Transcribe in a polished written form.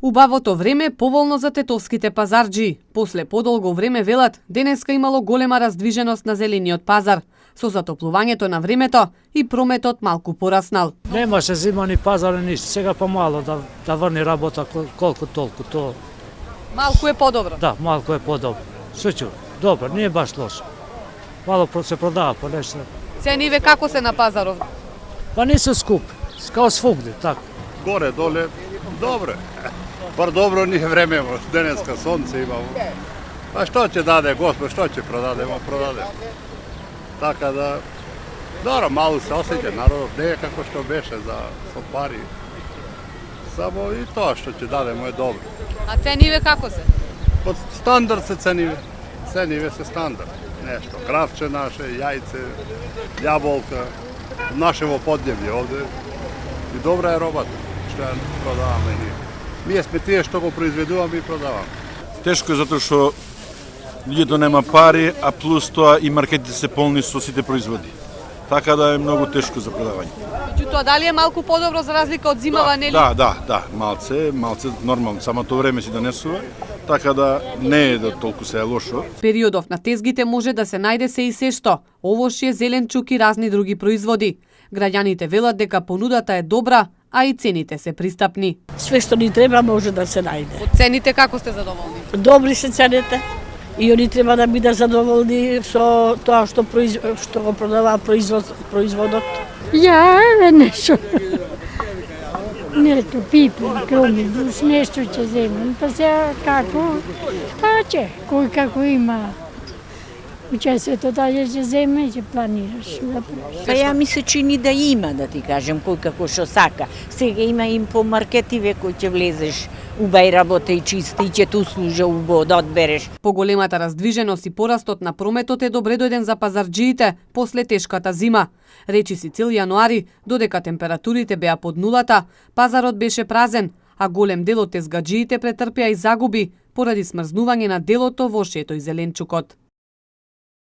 Убавото време поволно за тетовските пазарџи. После подолго време велат, денеска имало голема раздвиженост на зелениот пазар. Со затоплувањето на времето и прометот малку пораснал. Немаше зима ни пазар ни ништо, сега помало да врни работа колку толку то. Малку е подобро. Да, малку е подобро. Свечу, добро, не е баш лошо. Мало се продава по нешто. Цениве како се на пазаров? Па не се скупи, као свугде, така. Горе, доле, добре. Бар добро ни е време, денеска сонце имамо. Па што ќе даде Господ, што ќе продадемо, продадемо. Така да, добро, малку се осеќа народот, не е како што беше со пари. Само и тоа што ќе дадемо е добро. А цениве како се? Под стандард се цениве. Цениве се стандард. Нешто, кравче наше, јајце, јаболка, нашево подневје овде. И добра е робата, што ја продаваме ние. Ние сме тие што го произведуваме и продаваме. Тешко е затоа што луѓето нема пари, а плюс тоа и маркетите се полни со сите производи. Така да е многу тешко за продавање. Меѓутоа, дали е малку подобро за разлика од зимава, нели? Да, малце нормално, самото време си донесува, така да не е да толку се е лошо. Периодов на тезгите може да се најде се и сешто, овошје, зеленчук и разни други производи. Граѓаните велат дека понудата е добра, а и цените се пристапни. Све што ни треба може да се најде. Од цените како сте задоволни? Добри се цените и они треба да бидат задоволни со тоа што го продава производот. Ja, nešto. Nešto, pipa, kromi, duš, nešto će zemljati. Pa se kako, pa će, koji kako ima. Uče se to dalje će zemlje, će planiraš da praviš. Па ја ми се чини да има, да ти кажем, кој како што сака. Сега има им по маркетиве кој ќе влезеш, убај работа и чиста и ќе ту служа убаво да одбереш. Поголемата раздвиженост и порастот на прометот е добре дојден за пазарџиите после тешката зима. Речи Сицил јануари, додека температурите беа под нулата, пазарот беше празен, а голем дел од тезгаџиите претрпеа и загуби поради смрзнување на делото во шето и зеленчукот.